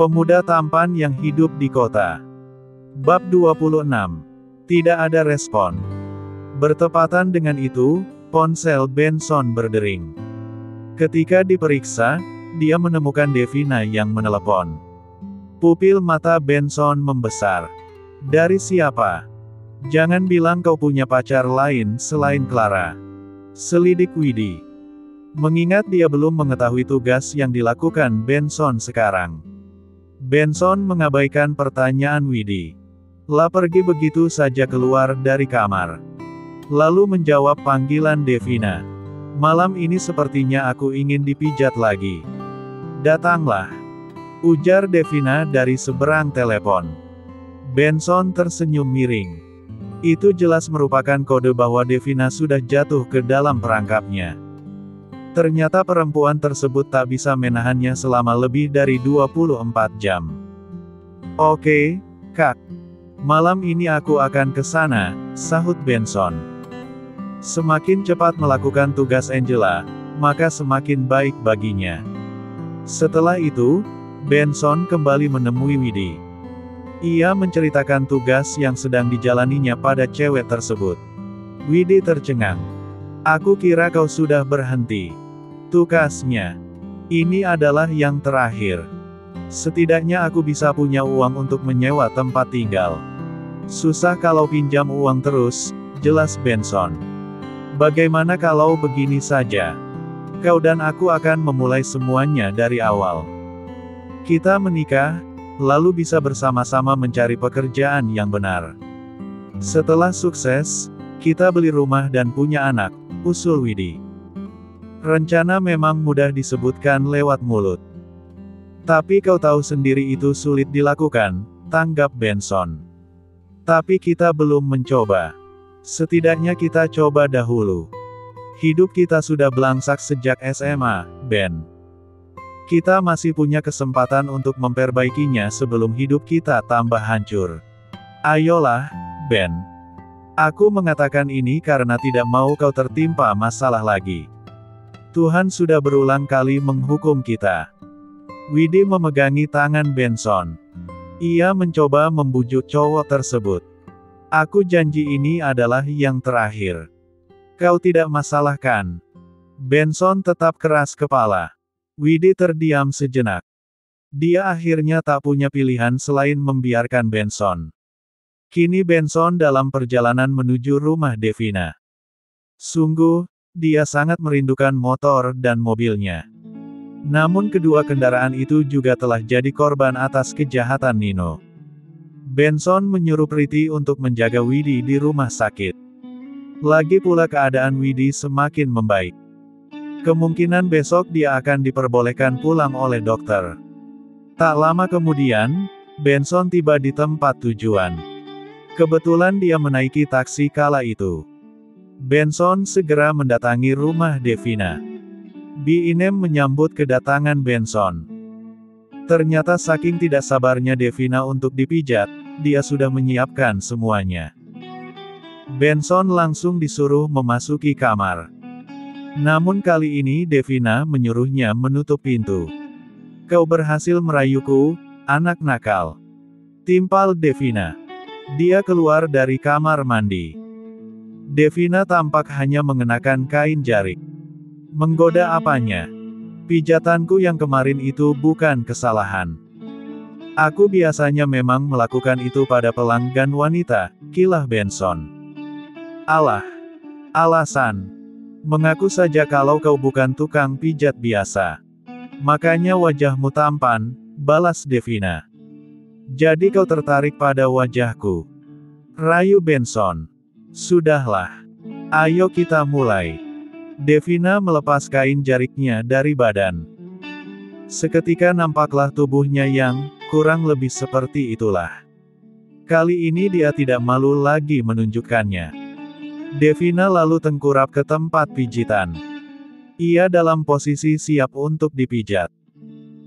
Pemuda tampan yang hidup di kota. Bab 26. Tidak ada respon. Bertepatan dengan itu, ponsel Benson berdering. Ketika diperiksa, dia menemukan Devina yang menelepon. Pupil mata Benson membesar. Dari siapa? Jangan bilang kau punya pacar lain selain Clara. Selidik Widi. Mengingat dia belum mengetahui tugas yang dilakukan Benson sekarang. Benson mengabaikan pertanyaan Widi. La pergi begitu saja keluar dari kamar. Lalu menjawab panggilan Devina. Malam ini sepertinya aku ingin dipijat lagi. Datanglah. Ujar Devina dari seberang telepon. Benson tersenyum miring. Itu jelas merupakan kode bahwa Devina sudah jatuh ke dalam perangkapnya. Ternyata perempuan tersebut tak bisa menahannya selama lebih dari 24 jam. Oke, Kak. Malam ini aku akan ke sana, sahut Benson. Semakin cepat melakukan tugas Angela, maka semakin baik baginya. Setelah itu, Benson kembali menemui Widi. Ia menceritakan tugas yang sedang dijalaninya pada cewek tersebut. Widi tercengang. Aku kira kau sudah berhenti. Tugasnya. Ini adalah yang terakhir. Setidaknya aku bisa punya uang untuk menyewa tempat tinggal. Susah kalau pinjam uang terus, jelas Benson. Bagaimana kalau begini saja? Kau dan aku akan memulai semuanya dari awal. Kita menikah, lalu bisa bersama-sama mencari pekerjaan yang benar. Setelah sukses, kita beli rumah dan punya anak, usul Widi. Rencana memang mudah disebutkan lewat mulut. Tapi kau tahu sendiri itu sulit dilakukan, tanggap Benson. Tapi kita belum mencoba. Setidaknya kita coba dahulu. Hidup kita sudah belangsak sejak SMA, Ben. Kita masih punya kesempatan untuk memperbaikinya sebelum hidup kita tambah hancur. Ayolah, Ben. Aku mengatakan ini karena tidak mau kau tertimpa masalah lagi. Tuhan sudah berulang kali menghukum kita. Widi memegangi tangan Benson. Ia mencoba membujuk cowok tersebut. Aku janji ini adalah yang terakhir. Kau tidak masalah kan? Benson tetap keras kepala. Widi terdiam sejenak. Dia akhirnya tak punya pilihan selain membiarkan Benson. Kini Benson dalam perjalanan menuju rumah Devina. Sungguh, dia sangat merindukan motor dan mobilnya. Namun kedua kendaraan itu juga telah jadi korban atas kejahatan Nino. Benson menyuruh Priti untuk menjaga Widi di rumah sakit. Lagi pula keadaan Widi semakin membaik. Kemungkinan besok dia akan diperbolehkan pulang oleh dokter. Tak lama kemudian, Benson tiba di tempat tujuan. Kebetulan dia menaiki taksi kala itu. Benson segera mendatangi rumah Devina. Bi Inem menyambut kedatangan Benson. Ternyata saking tidak sabarnya Devina untuk dipijat, dia sudah menyiapkan semuanya. Benson langsung disuruh memasuki kamar. Namun kali ini Devina menyuruhnya menutup pintu. Kau berhasil merayuku, anak nakal. Timpal Devina. Dia keluar dari kamar mandi. Devina tampak hanya mengenakan kain jarik. Menggoda apanya? Pijatanku yang kemarin itu bukan kesalahan. Aku biasanya memang melakukan itu pada pelanggan wanita, kilah Benson. Alah. Alasan. Mengaku saja kalau kau bukan tukang pijat biasa. Makanya wajahmu tampan, balas Devina. Jadi kau tertarik pada wajahku? Rayu Benson. Sudahlah. Ayo kita mulai. Devina melepas kain jariknya dari badan. Seketika nampaklah tubuhnya yang, kurang lebih seperti itulah. Kali ini dia tidak malu lagi menunjukkannya. Devina lalu tengkurap ke tempat pijitan. Ia dalam posisi siap untuk dipijat.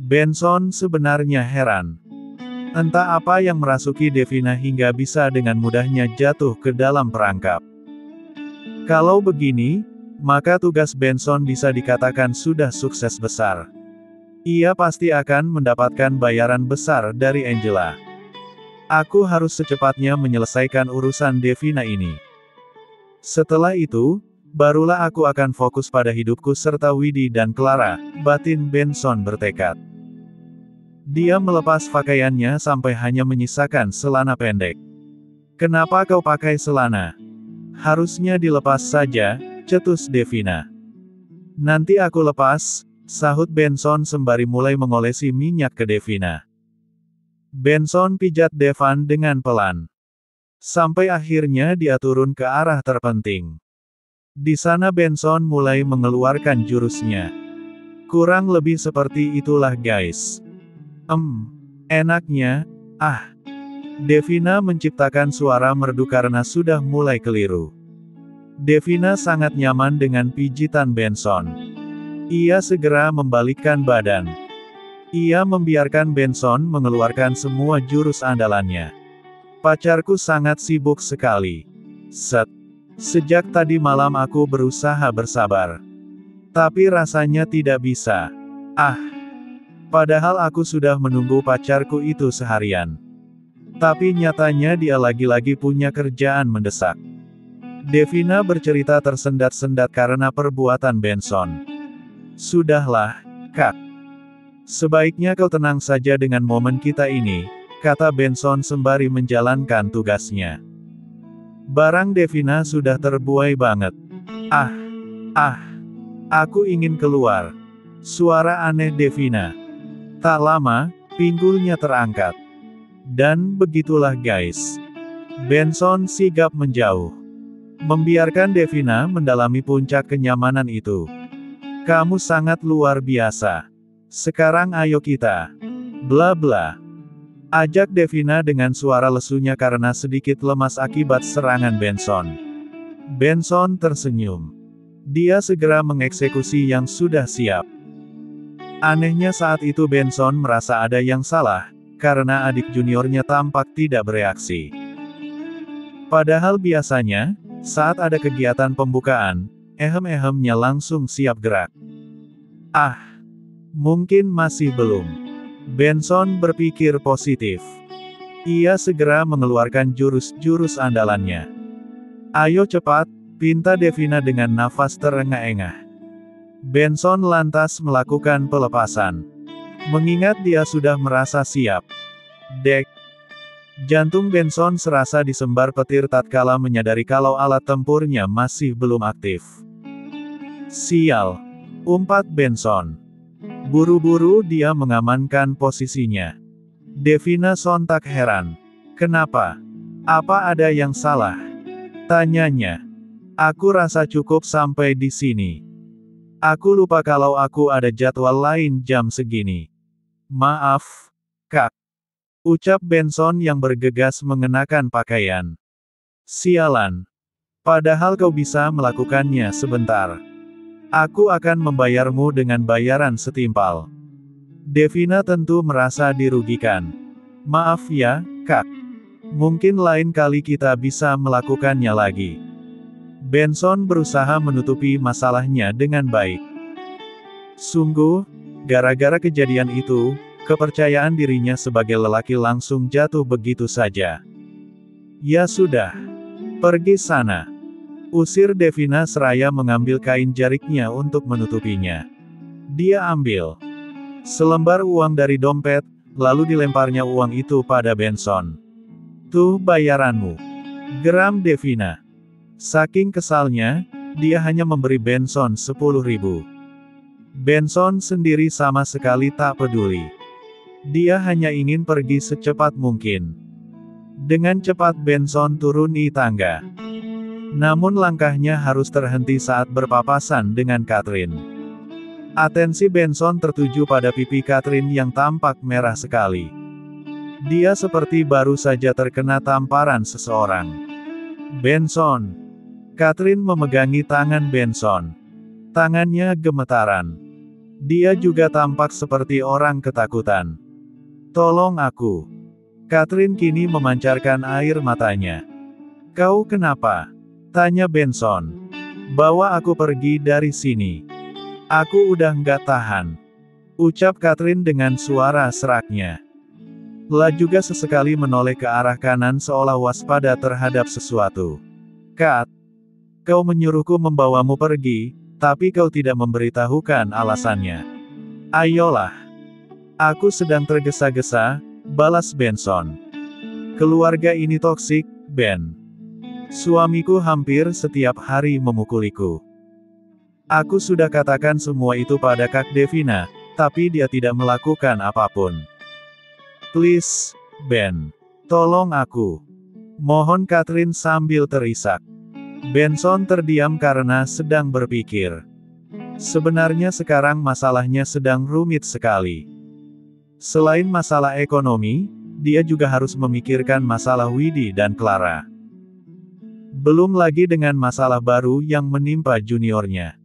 Benson sebenarnya heran. Entah apa yang merasuki Devina hingga bisa dengan mudahnya jatuh ke dalam perangkap. Kalau begini, maka tugas Benson bisa dikatakan sudah sukses besar. Ia pasti akan mendapatkan bayaran besar dari Angela. Aku harus secepatnya menyelesaikan urusan Devina ini. Setelah itu, barulah aku akan fokus pada hidupku serta Widdy dan Clara, batin Benson bertekad. Dia melepas pakaiannya sampai hanya menyisakan selana pendek. Kenapa kau pakai selana? Harusnya dilepas saja, cetus Devina. Nanti aku lepas, sahut Benson sembari mulai mengolesi minyak ke Devina. Benson pijat Devan dengan pelan. Sampai akhirnya dia turun ke arah terpenting. Di sana Benson mulai mengeluarkan jurusnya. Kurang lebih seperti itulah guys. Enaknya, Devina menciptakan suara merdu karena sudah mulai keliru. Devina sangat nyaman dengan pijitan Benson. Ia segera membalikkan badan. Ia membiarkan Benson mengeluarkan semua jurus andalannya. Pacarku sangat sibuk sekali. Sejak tadi malam aku berusaha bersabar. Tapi rasanya tidak bisa. Padahal aku sudah menunggu pacarku itu seharian. Tapi nyatanya dia lagi-lagi punya kerjaan mendesak. Devina bercerita tersendat-sendat karena perbuatan Benson. Sudahlah, Kak. Sebaiknya kau tenang saja dengan momen kita ini, kata Benson sembari menjalankan tugasnya. Barang Devina sudah terbuai banget. Aku ingin keluar. Suara aneh Devina. Tak lama, pinggulnya terangkat. Dan begitulah guys. Benson sigap menjauh. Membiarkan Devina mendalami puncak kenyamanan itu. Kamu sangat luar biasa. Sekarang ayo kita. Bla bla. Ajak Devina dengan suara lesunya karena sedikit lemas akibat serangan Benson. Benson tersenyum. Dia segera mengeksekusi yang sudah siap. Anehnya saat itu Benson merasa ada yang salah, karena adik juniornya tampak tidak bereaksi. Padahal biasanya, saat ada kegiatan pembukaan, ehem-ehemnya langsung siap gerak. Mungkin masih belum. Benson berpikir positif. Ia segera mengeluarkan jurus-jurus andalannya. Ayo cepat, pinta Devina dengan nafas terengah-engah. Benson lantas melakukan pelepasan. Mengingat dia sudah merasa siap. Dek. Jantung Benson serasa disembar petir tatkala menyadari kalau alat tempurnya masih belum aktif. Sial. Umpat Benson. Buru-buru dia mengamankan posisinya. Devina sontak heran. Kenapa? Apa ada yang salah? Tanyanya. Aku rasa cukup sampai di sini. Aku lupa kalau aku ada jadwal lain jam segini. Maaf, Kak. Ucap Benson yang bergegas mengenakan pakaian. Sialan. Padahal kau bisa melakukannya sebentar. Aku akan membayarmu dengan bayaran setimpal. Devina tentu merasa dirugikan. Maaf ya, Kak. Mungkin lain kali kita bisa melakukannya lagi. Benson berusaha menutupi masalahnya dengan baik. Sungguh, gara-gara kejadian itu, kepercayaan dirinya sebagai lelaki langsung jatuh begitu saja. Ya sudah. Pergi sana. Usir Devina seraya mengambil kain jariknya untuk menutupinya. Dia ambil selembar uang dari dompet, lalu dilemparnya uang itu pada Benson. Tuh bayaranmu. Geram Devina. Saking kesalnya, dia hanya memberi Benson 10.000. Benson sendiri sama sekali tak peduli. Dia hanya ingin pergi secepat mungkin. Dengan cepat Benson turuni tangga. Namun langkahnya harus terhenti saat berpapasan dengan Catherine. Atensi Benson tertuju pada pipi Catherine yang tampak merah sekali. Dia seperti baru saja terkena tamparan seseorang. Benson. Catherine memegangi tangan Benson. Tangannya gemetaran. Dia juga tampak seperti orang ketakutan. Tolong aku. Catherine kini memancarkan air matanya. Kau kenapa? Tanya Benson. Bawa aku pergi dari sini. Aku udah nggak tahan. Ucap Catherine dengan suara seraknya. La juga sesekali menoleh ke arah kanan seolah waspada terhadap sesuatu. Kat, kau menyuruhku membawamu pergi, tapi kau tidak memberitahukan alasannya. Ayolah. Aku sedang tergesa-gesa, balas Benson. Keluarga ini toksik, Ben. Suamiku hampir setiap hari memukuliku. Aku sudah katakan semua itu pada Kak Devina, tapi dia tidak melakukan apapun. Please, Ben. Tolong aku. Mohon Catherine sambil terisak. Benson terdiam karena sedang berpikir. Sebenarnya sekarang masalahnya sedang rumit sekali. Selain masalah ekonomi, dia juga harus memikirkan masalah Widdy dan Clara. Belum lagi dengan masalah baru yang menimpa juniornya.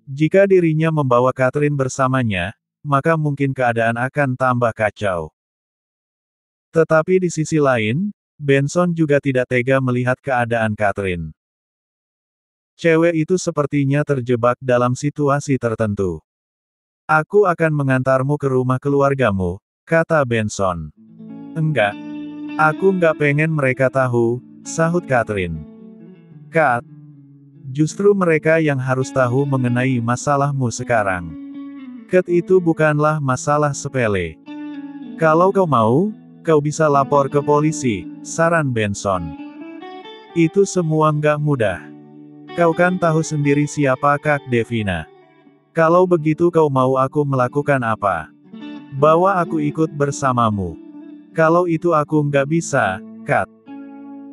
Jika dirinya membawa Catherine bersamanya, maka mungkin keadaan akan tambah kacau. Tetapi di sisi lain, Benson juga tidak tega melihat keadaan Catherine. Cewek itu sepertinya terjebak dalam situasi tertentu. Aku akan mengantarmu ke rumah keluargamu, kata Benson. Enggak. Aku nggak pengen mereka tahu, sahut Catherine. Kat, justru mereka yang harus tahu mengenai masalahmu sekarang. Kat itu bukanlah masalah sepele. Kalau kau mau, kau bisa lapor ke polisi, saran Benson. Itu semua nggak mudah. Kau kan tahu sendiri siapa Kak Devina. Kalau begitu kau mau aku melakukan apa? Bawa aku ikut bersamamu. Kalau itu aku nggak bisa, Kat.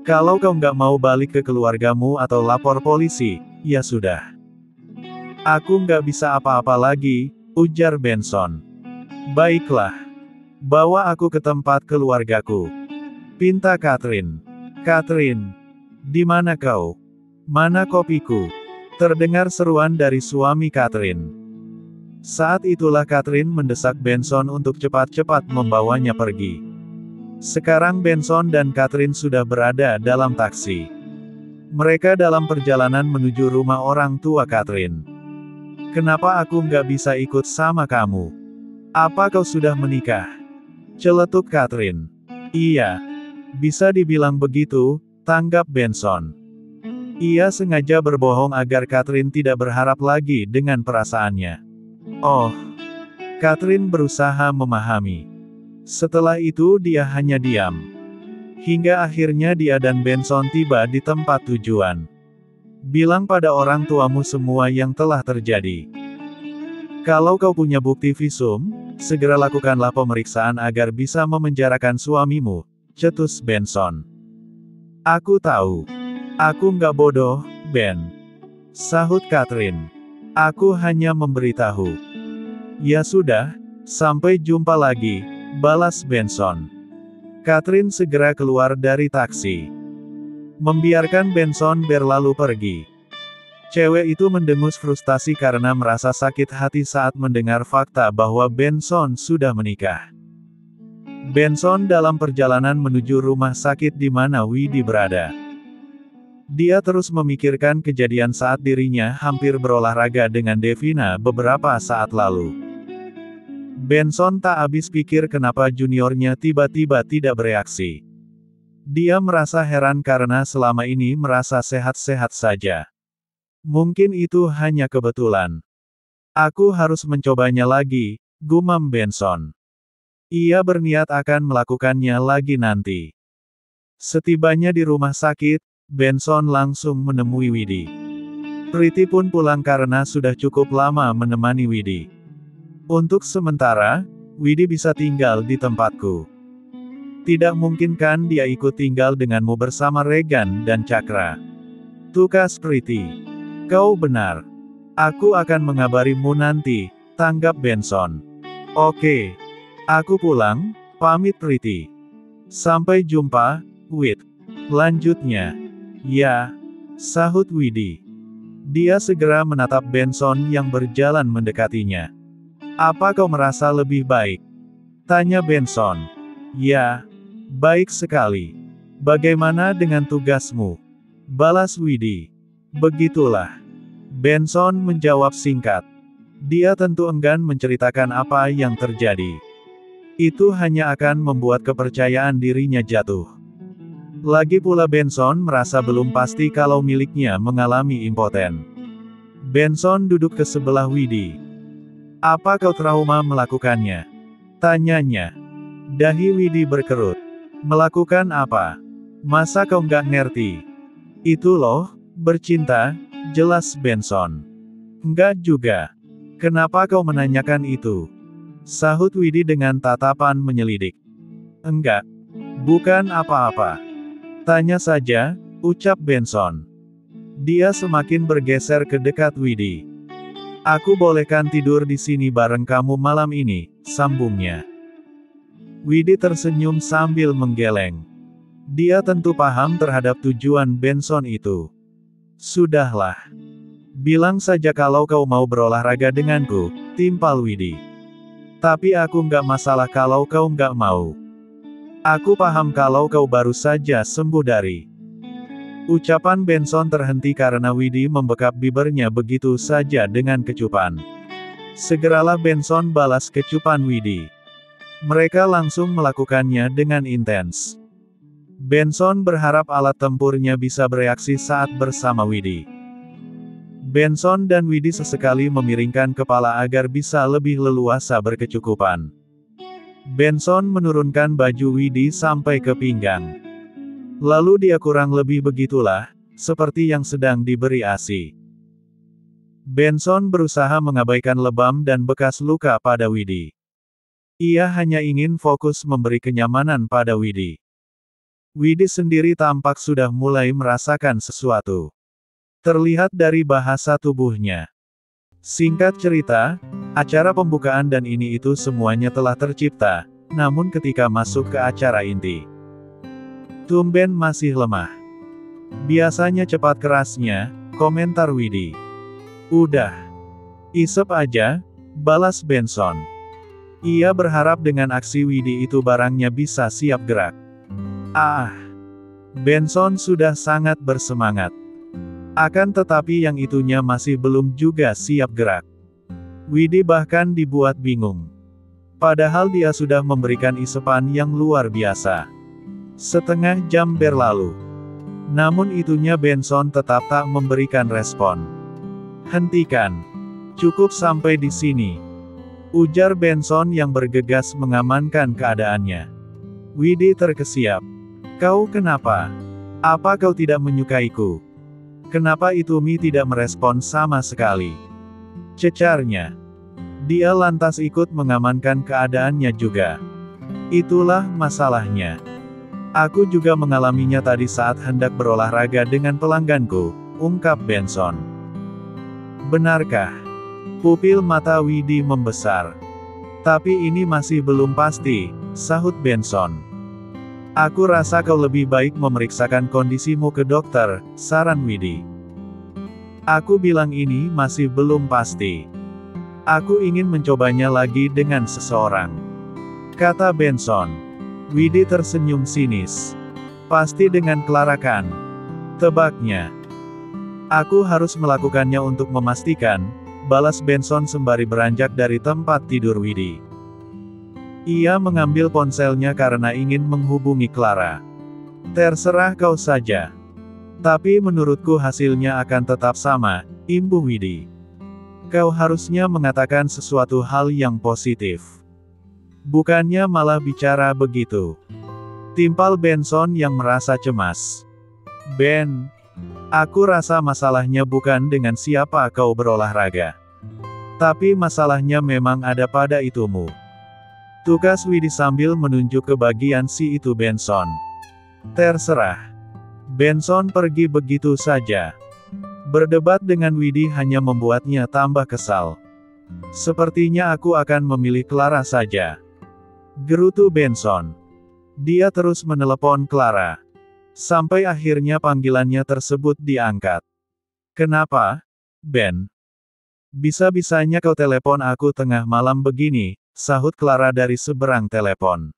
Kalau kau nggak mau balik ke keluargamu atau lapor polisi, ya sudah. Aku nggak bisa apa-apa lagi, ujar Benson. Baiklah. Bawa aku ke tempat keluargaku. Pinta Catherine. Catherine. Di mana kau? Mana kopiku? Terdengar seruan dari suami Catherine. Saat itulah Catherine mendesak Benson untuk cepat-cepat membawanya pergi. Sekarang Benson dan Catherine sudah berada dalam taksi. Mereka dalam perjalanan menuju rumah orang tua Catherine. Kenapa aku nggak bisa ikut sama kamu? Apa kau sudah menikah? Celetuk Catherine. Iya. Bisa dibilang begitu, tanggap Benson. Ia sengaja berbohong agar Catherine tidak berharap lagi dengan perasaannya. Oh. Catherine berusaha memahami. Setelah itu dia hanya diam. Hingga akhirnya dia dan Benson tiba di tempat tujuan. Bilang pada orang tuamu semua yang telah terjadi. Kalau kau punya bukti visum, segera lakukanlah pemeriksaan agar bisa memenjarakan suamimu, cetus Benson. Aku tahu. Aku nggak bodoh, Ben. Sahut Catherine. Aku hanya memberitahu. Ya sudah, sampai jumpa lagi, balas Benson. Catherine segera keluar dari taksi. Membiarkan Benson berlalu pergi. Cewek itu mendengus frustasi karena merasa sakit hati saat mendengar fakta bahwa Benson sudah menikah. Benson dalam perjalanan menuju rumah sakit di mana Widdy berada. Dia terus memikirkan kejadian saat dirinya hampir berolahraga dengan Devina beberapa saat lalu. Benson tak habis pikir kenapa juniornya tiba-tiba tidak bereaksi. Dia merasa heran karena selama ini merasa sehat-sehat saja. Mungkin itu hanya kebetulan. Aku harus mencobanya lagi, gumam Benson. Ia berniat akan melakukannya lagi nanti. Setibanya di rumah sakit, Benson langsung menemui Widdy. Priti pun pulang karena sudah cukup lama menemani Widdy. Untuk sementara, Widdy bisa tinggal di tempatku. Tidak mungkin kan dia ikut tinggal denganmu bersama Regan dan Cakra. Tukas Priti. Kau benar. Aku akan mengabarimu nanti, tanggap Benson. Oke. Aku pulang, pamit Priti. Sampai jumpa, Wid. Lanjutnya. Ya. Sahut Widdy. Dia segera menatap Benson yang berjalan mendekatinya. Apa kau merasa lebih baik? Tanya Benson. Ya. Baik sekali. Bagaimana dengan tugasmu? Balas Widdy. Begitulah. Benson menjawab singkat. Dia tentu enggan menceritakan apa yang terjadi. Itu hanya akan membuat kepercayaan dirinya jatuh. Lagi pula Benson merasa belum pasti kalau miliknya mengalami impoten. Benson duduk ke sebelah Widi. "Apa kau trauma melakukannya?" tanyanya. Dahi Widi berkerut. "Melakukan apa? Masa kau nggak ngerti? Itu loh, bercinta," jelas Benson. "Enggak juga. Kenapa kau menanyakan itu?" sahut Widi dengan tatapan menyelidik. "Enggak. Bukan apa-apa. Tanya saja," ucap Benson. Dia semakin bergeser ke dekat Widi. "Aku bolehkan tidur di sini bareng kamu malam ini," sambungnya. Widi tersenyum sambil menggeleng. Dia tentu paham terhadap tujuan Benson itu. "Sudahlah. Bilang saja kalau kau mau berolahraga denganku," timpal Widi. "Tapi aku nggak masalah kalau kau nggak mau. Aku paham kalau kau baru saja sembuh dari..." Ucapan Benson terhenti karena Widi membekap bibirnya begitu saja dengan kecupan. Segeralah Benson balas kecupan Widi. Mereka langsung melakukannya dengan intens. Benson berharap alat tempurnya bisa bereaksi saat bersama Widi. Benson dan Widi sesekali memiringkan kepala agar bisa lebih leluasa berkecukupan. Benson menurunkan baju Widi sampai ke pinggang. Lalu dia kurang lebih begitulah, seperti yang sedang diberi ASI. Benson berusaha mengabaikan lebam dan bekas luka pada Widi. Ia hanya ingin fokus memberi kenyamanan pada Widi. Widi sendiri tampak sudah mulai merasakan sesuatu. Terlihat dari bahasa tubuhnya. Singkat cerita, acara pembukaan dan ini itu semuanya telah tercipta, namun ketika masuk ke acara inti, tumben masih lemah. Biasanya cepat kerasnya, komentar Widi. "Udah. Isep aja," balas Benson. Ia berharap dengan aksi Widi itu barangnya bisa siap gerak. Benson sudah sangat bersemangat. Akan tetapi yang itunya masih belum juga siap gerak. Widi bahkan dibuat bingung. Padahal dia sudah memberikan isepan yang luar biasa. Setengah jam berlalu. Namun itunya Benson tetap tak memberikan respon. "Hentikan. Cukup sampai di sini," ujar Benson yang bergegas mengamankan keadaannya. Widi terkesiap. "Kau kenapa? Apa kau tidak menyukaiku? Kenapa Itumi tidak merespon sama sekali?" cecarnya. Dia lantas ikut mengamankan keadaannya juga. "Itulah masalahnya. Aku juga mengalaminya tadi saat hendak berolahraga dengan pelangganku," ungkap Benson. "Benarkah?" Pupil mata Widi membesar. "Tapi ini masih belum pasti," sahut Benson. "Aku rasa kau lebih baik memeriksakan kondisimu ke dokter," saran Widi. "Aku bilang ini masih belum pasti. Aku ingin mencobanya lagi dengan seseorang," kata Benson. Widi tersenyum sinis. "Pasti dengan Clara kan?" tebaknya. "Aku harus melakukannya untuk memastikan," balas Benson sembari beranjak dari tempat tidur Widi. Ia mengambil ponselnya karena ingin menghubungi Clara. "Terserah kau saja. Tapi menurutku hasilnya akan tetap sama," imbuh Widi. "Kau harusnya mengatakan sesuatu hal yang positif. Bukannya malah bicara begitu," timpal Benson yang merasa cemas. "Ben, aku rasa masalahnya bukan dengan siapa kau berolahraga. Tapi masalahnya memang ada pada itumu," tukas Widi sambil menunjuk ke bagian si itu Benson. "Terserah." Benson pergi begitu saja. Berdebat dengan Widi hanya membuatnya tambah kesal. "Sepertinya aku akan memilih Clara saja," gerutu Benson. Dia terus menelepon Clara. Sampai akhirnya panggilannya tersebut diangkat. "Kenapa, Ben? Bisa-bisanya kau telepon aku tengah malam begini," sahut Clara dari seberang telepon.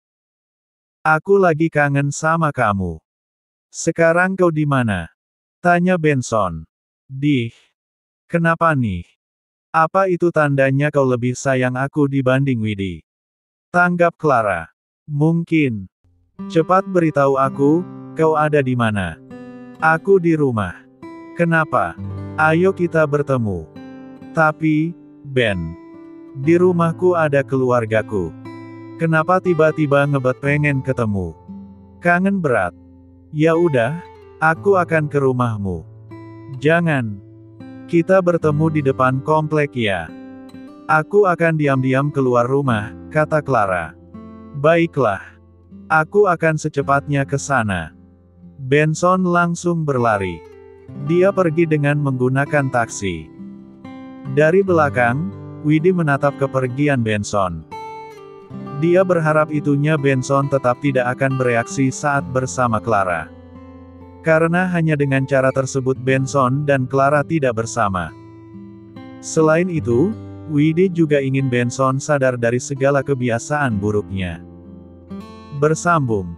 "Aku lagi kangen sama kamu." "Sekarang kau di mana?" tanya Benson. "Kenapa nih? Apa itu tandanya kau lebih sayang aku dibanding Widi? Tanggap Clara. Mungkin. Cepat beritahu aku, kau ada di mana? Aku di rumah. Kenapa? Ayo kita bertemu. Tapi, Ben. Di rumahku ada keluargaku. Kenapa tiba-tiba ngebet pengen ketemu? Kangen berat. Ya udah, aku akan ke rumahmu. Jangan. Kita bertemu di depan komplek ya. Aku akan diam-diam keluar rumah, kata Clara. Baiklah. Aku akan secepatnya ke sana. Benson langsung berlari. Dia pergi dengan menggunakan taksi. Dari belakang, Widi menatap kepergian Benson. Dia berharap itunya Benson tetap tidak akan bereaksi saat bersama Clara. Karena hanya dengan cara tersebut Benson dan Clara tidak bersama. Selain itu, Widi juga ingin Benson sadar dari segala kebiasaan buruknya. Bersambung.